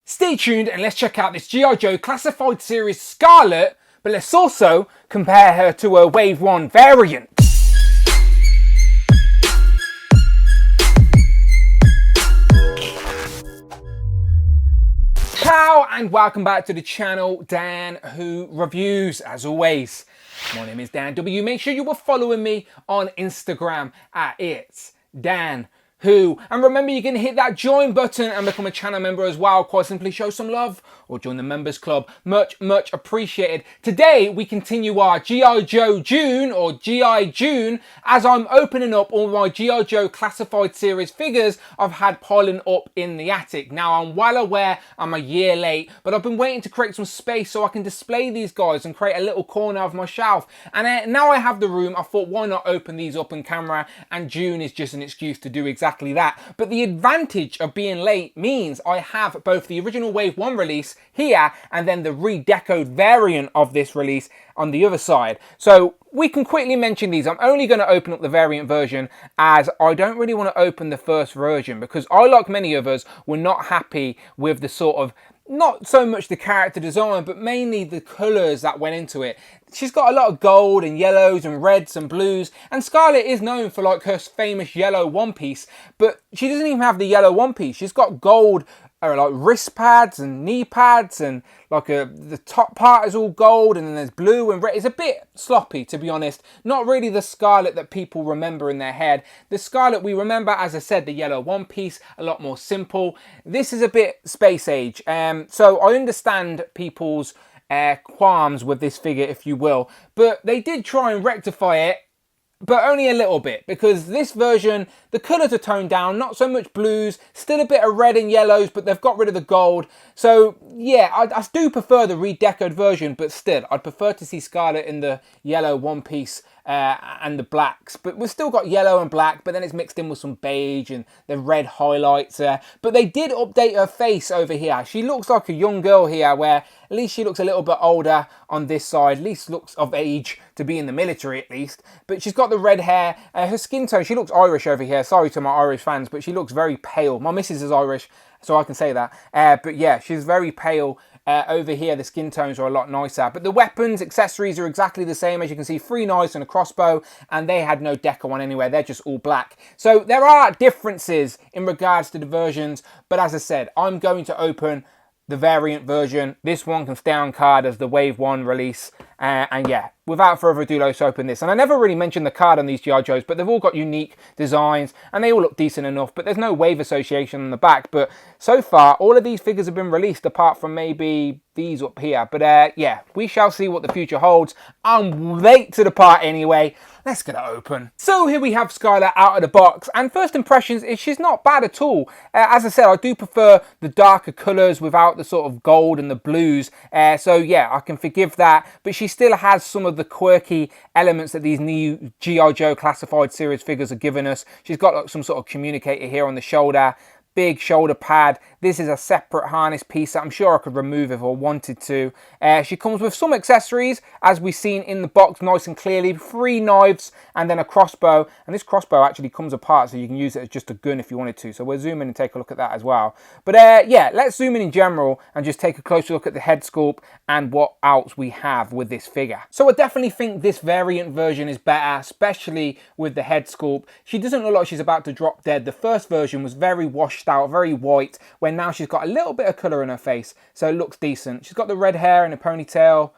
Stay tuned and let's check out this G.I. Joe Classified Series Scarlett, but let's also compare her to her Wave 1 variant. Ciao and welcome back to the channel, Dan Who Reviews. As always, my name is Dan W. Make sure you are following me on Instagram at It's Dan Who. And remember, you can hit that join button and become a channel member as well. Quite simply show some love or join the members club. Much appreciated. Today we continue our G.I. Joe June or G.I. June as I'm opening up all my G.I. Joe Classified Series figures I've had piling up in the attic. Now I'm well aware I'm a year late, but I've been waiting to create some space so I can display these guys and create a little corner of my shelf. And now I have the room, I thought why not open these up on camera, and June is just an excuse to do exactly that. But the advantage of being late means I have both the original Wave 1 release here and then the redecoed variant of this release on the other side. So we can quickly mention these. I'm only going to open up the variant version as I don't really want to open the first version because I, like many of us, were not happy with the sort of, not so much the character design, but mainly the colours that went into it. She's got a lot of gold and yellows and reds and blues, and Scarlett is known for like her famous yellow one piece, but she doesn't even have the yellow one piece. She's got gold like wrist pads and knee pads, and like the top part is all gold, and then there's blue and red. It's a bit sloppy, to be honest. Not really the Scarlett that people remember in their head. The Scarlett we remember, as I said, the yellow one piece, a lot more simple. This is a bit space age, so I understand people's qualms with this figure, if you will, but they did try and rectify it, but only a little bit, because this version, the colours are toned down, not so much blues, still a bit of red and yellows, but they've got rid of the gold. So yeah, I do prefer the redecoed version, but still, I'd prefer to see Scarlett in the yellow one piece and the blacks, but we've still got yellow and black, but then it's mixed in with some beige and the red highlights. But they did update her face over here. She looks like a young girl here, where at least she looks a little bit older on this side, at least looks of age to be in the military at least. But she's got the red hair, her skin tone, she looks Irish over here. Sorry to my Irish fans, but she looks very pale. My missus is Irish, so I can say that. But yeah, she's very pale. Over here, the skin tones are a lot nicer. But the weapons, accessories are exactly the same. As you can see, 3 knives and a crossbow, and they had no Deco on anywhere. They're just all black. So there are differences in regards to the versions. But as I said, I'm going to open the variant version. This one can stay on card as the Wave 1 release. And yeah, without further ado, let's open this. And I never really mentioned the card on these G.I. Joes, but they've all got unique designs and they all look decent enough, but there's no Wave association on the back. But so far, all of these figures have been released apart from maybe these up here. But yeah, we shall see what the future holds. I'm late to the party anyway. Let's get it open. So here we have Scarlett out of the box, and first impressions is she's not bad at all. As I said, I do prefer the darker colours without the sort of gold and the blues. So yeah, I can forgive that, but she still has some of the quirky elements that these new G.I. Joe Classified Series figures are giving us. She's got like some sort of communicator here on the shoulder. Big shoulder pad. This is a separate harness piece that I'm sure I could remove if I wanted to. She comes with some accessories, as we've seen in the box nice and clearly. 3 knives and then a crossbow. And this crossbow actually comes apart, so you can use it as just a gun if you wanted to. So we'll zoom in and take a look at that as well. But yeah, let's zoom in general and just take a closer look at the head sculpt and what else we have with this figure. So I definitely think this variant version is better, especially with the head sculpt. She doesn't look like she's about to drop dead. The first version was very washed out, very white, where now she's got a little bit of colour in her face, so it looks decent. She's got the red hair and a ponytail,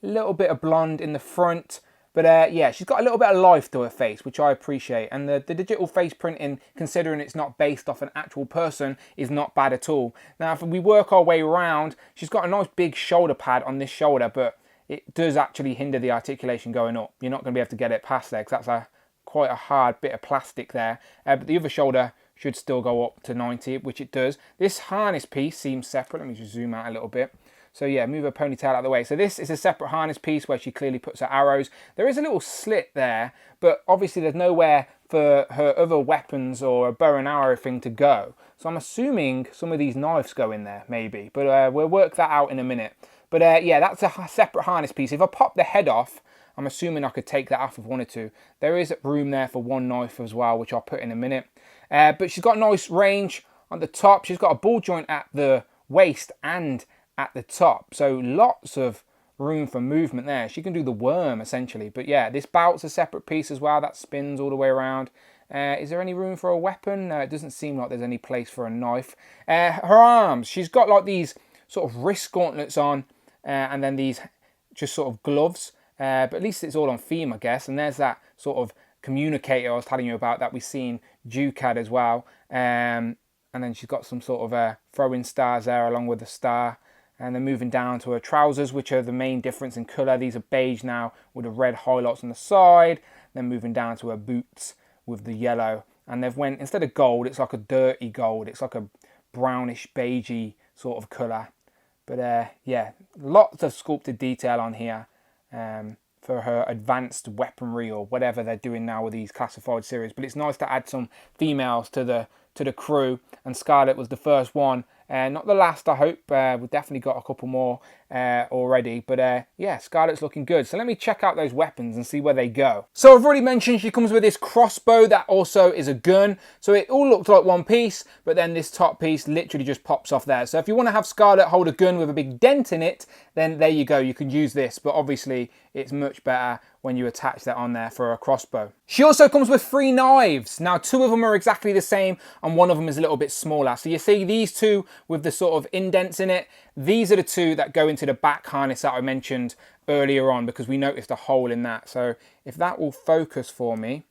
a little bit of blonde in the front, but yeah, she's got a little bit of life to her face, which I appreciate. And the digital face printing, considering it's not based off an actual person, is not bad at all. Now, if we work our way around, she's got a nice big shoulder pad on this shoulder, but it does actually hinder the articulation going up. You're not going to be able to get it past there, because that's quite a hard bit of plastic there. But the other shoulder should still go up to 90, which it does. This harness piece seems separate. Let me just zoom out a little bit. So yeah, move her ponytail out of the way. So this is a separate harness piece where she clearly puts her arrows. There is a little slit there, but obviously there's nowhere for her other weapons or a bow and arrow thing to go. So I'm assuming some of these knives go in there, maybe. But we'll work that out in a minute. But yeah, that's a separate harness piece. If I pop the head off, I'm assuming I could take that off if I wanted to. There is room there for 1 knife as well, which I'll put in a minute. But she's got a nice range on the top. She's got a ball joint at the waist and at the top. So lots of room for movement there. She can do the worm essentially. But yeah, this belt's a separate piece as well that spins all the way around. Is there any room for a weapon? No, it doesn't seem like there's any place for a knife. Her arms, she's got like these sort of wrist gauntlets on, and then these just sort of gloves. But at least it's all on theme, I guess. And there's that sort of communicator I was telling you about that we've seen Duke had as well. And then she's got some sort of throwing stars there along with the star. And then moving down to her trousers, which are the main difference in colour. These are beige now with the red highlights on the side. Then moving down to her boots with the yellow. And they've went, instead of gold, it's like a dirty gold. It's like a brownish, beigey sort of colour. But yeah, lots of sculpted detail on here for her advanced weaponry or whatever they're doing now with these classified series. But it's nice to add some females to the crew, and Scarlett was the first one. Not the last, I hope. We've definitely got a couple more already. But yeah, Scarlett's looking good. So let me check out those weapons and see where they go. So I've already mentioned she comes with this crossbow that also is a gun. So it all looks like one piece, but then this top piece literally just pops off there. So if you want to have Scarlett hold a gun with a big dent in it, then there you go. You can use this. But obviously, it's much better when you attach that on there for a crossbow. She also comes with 3 knives. Now, 2 of them are exactly the same, and 1 of them is a little bit smaller. So you see these 2 with the sort of indents in it. These are the 2 that go into the back harness that I mentioned earlier on, because we noticed a hole in that. So if that will focus for me,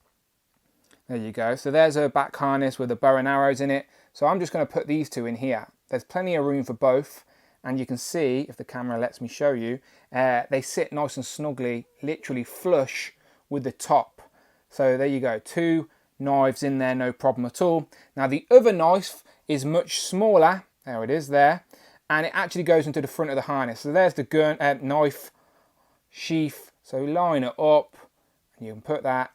there you go. So there's a back harness with the bow and arrows in it. So I'm just going to put these 2 in here. There's plenty of room for both. And you can see, if the camera lets me show you, they sit nice and snugly, literally flush with the top. So there you go, 2 knives in there, no problem at all. Now the other knife is much smaller. There it is there. And it actually goes into the front of the harness. So there's the gun, knife sheath. So line it up, and you can put that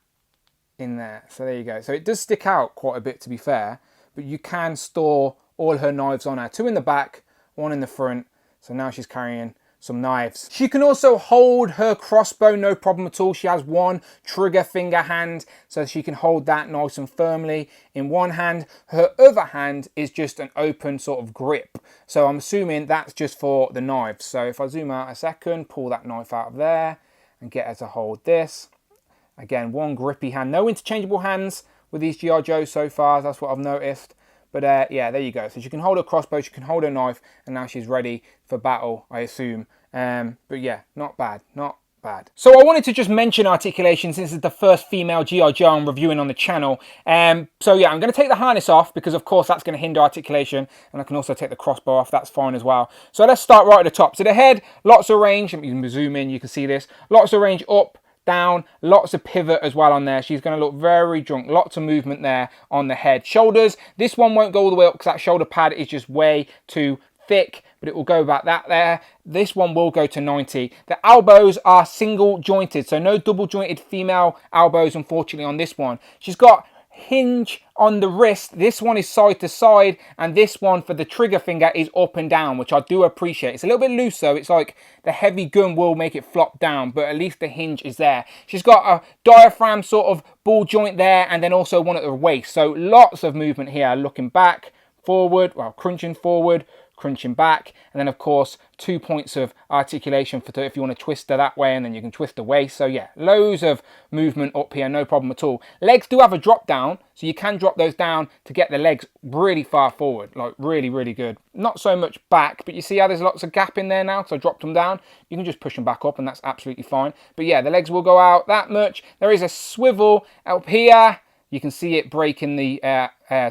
in there. So there you go. So it does stick out quite a bit, to be fair, but you can store all her knives on her. 2 in the back, 1 in the front. So now she's carrying some knives. She can also hold her crossbow, no problem at all. She has 1 trigger finger hand, so she can hold that nice and firmly in one hand. Her other hand is just an open sort of grip. So I'm assuming that's just for the knives. So if I zoom out a second, pull that knife out of there and get her to hold this. Again, 1 grippy hand. No interchangeable hands with these G.I. Joes so far, that's what I've noticed. But yeah, there you go. So she can hold a crossbow, she can hold a knife, and now she's ready for battle, I assume. But yeah, not bad, not bad. So I wanted to just mention Articulation since it's the first female G.I. Joe I'm reviewing on the channel. So yeah, I'm going to take the harness off because of course that's going to hinder articulation, and I can also take the crossbow off, that's fine as well. So let's start right at the top. So the head, lots of range, you can zoom in, you can see this, lots of range up, down, lots of pivot as well on there. She's going to look very drunk, lots of movement there on the head. Shoulders, this one won't go all the way up because that shoulder pad is just way too thick, but it will go about that there. This one will go to 90. The elbows are single jointed, so no double jointed female elbows unfortunately on this one. She's got hinge on the wrist. This one is side to side, and this one for the trigger finger is up and down, which I do appreciate. It's a little bit loose, so it's like the heavy gun will make it flop down, but at least the hinge is there. She's got a diaphragm sort of ball joint there, and then also one at the waist. So lots of movement here, looking back, forward, well, crunching forward, crunching back, and then of course 2 points of articulation for if you want to twist her that way, and then you can twist the waist. So yeah, loads of movement up here, no problem at all. Legs do have a drop down, so you can drop those down to get the legs really far forward, like really, really good. Not so much back, but you see how there's lots of gap in there now, so I dropped them down. You can just push them back up and that's absolutely fine. But yeah, the legs will go out that much. There is a swivel up here. You can see it breaking the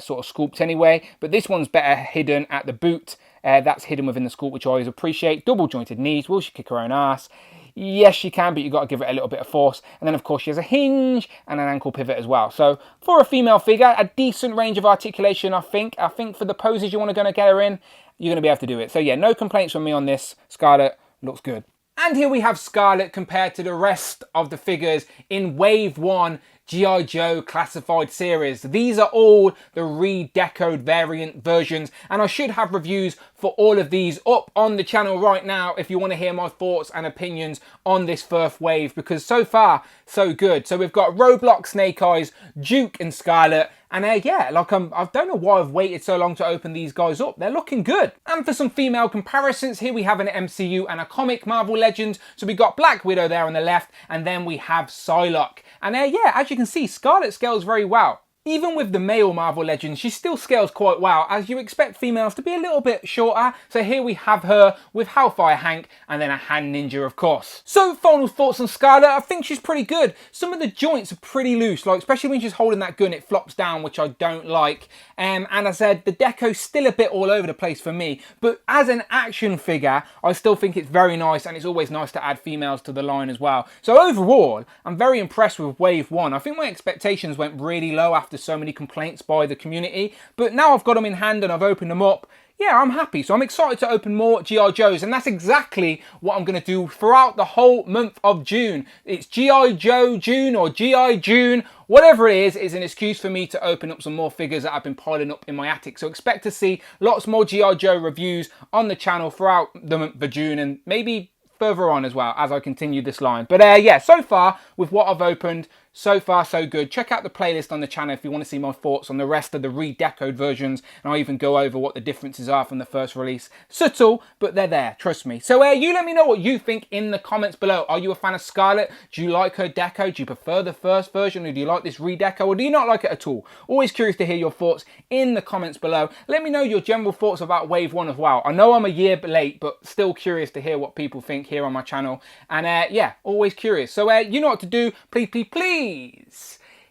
sort of sculpt anyway, but this one's better hidden at the boot. That's hidden within the sculpt, which I always appreciate. Double jointed knees. Will she kick her own ass? Yes, she can, but you've got to give it a little bit of force. And then, of course, she has a hinge and an ankle pivot as well. So, for a female figure, a decent range of articulation, I think. I think for the poses you want to get her in, you're going to be able to do it. So, yeah, no complaints from me on this. Scarlett looks good. And here we have Scarlett compared to the rest of the figures in Wave 1 G.I. Joe classified series. These are all the re-decoed variant versions, and I should have reviews for all of these up on the channel right now if you want to hear my thoughts and opinions on this first wave, because so far so good. So we've got Roblox Snake Eyes, Duke and Scarlett, And yeah, like I don't know why I've waited so long to open these guys up. They're looking good. And for some female comparisons, here we have an MCU and a comic Marvel Legends. So we got Black Widow there on the left, and then we have Psylocke. And yeah, as you can see, Scarlett scales very well. Even with the male Marvel Legends, she still scales quite well, as you expect females to be a little bit shorter. So here we have her with Hellfire Hank and then a hand ninja, of course. So final thoughts on Scarlett, I think she's pretty good. Some of the joints are pretty loose, like especially when she's holding that gun, it flops down, which I don't like. And as I said, the deco's still a bit all over the place for me, but as an action figure, I still think it's very nice, and it's always nice to add females to the line as well. So overall, I'm very impressed with Wave 1. I think my expectations went really low after so many complaints by the community, but now I've got them in hand and I've opened them up. Yeah, I'm happy. So I'm excited to open more G.I. Joes, and that's exactly what I'm going to do throughout the whole month of June. It's G.I. Joe June or G.I. June, whatever it is an excuse for me to open up some more figures that I've been piling up in my attic. So expect to see lots more G.I. Joe reviews on the channel throughout the month of June, and maybe further on as well as I continue this line. But yeah, so far with what I've opened, so far so good. Check out the playlist on the channel if you want to see my thoughts on the rest of the redecoed versions, and I'll even go over what the differences are from the first release. Subtle, but they're there, trust me. So you let me know what you think in the comments below. Are you a fan of Scarlett? Do you like her deco? Do you prefer the first version, or do you like this redeco, or do you not like it at all? Always curious to hear your thoughts in the comments below. Let me know your general thoughts about Wave 1 as well. I know I'm a year late, but still curious to hear what people think here on my channel. And yeah, always curious. So you know what to do. Please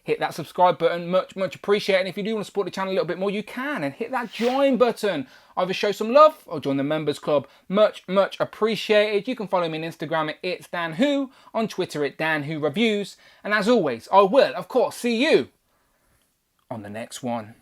hit that subscribe button, much appreciated. And if you do want to support the channel a little bit more, you can, and hit that join button. Either show some love or join the members club. Much appreciated. You can follow me on Instagram at It's Dan Who, on Twitter at Dan Who Reviews, and as always, I will of course see you on the next one.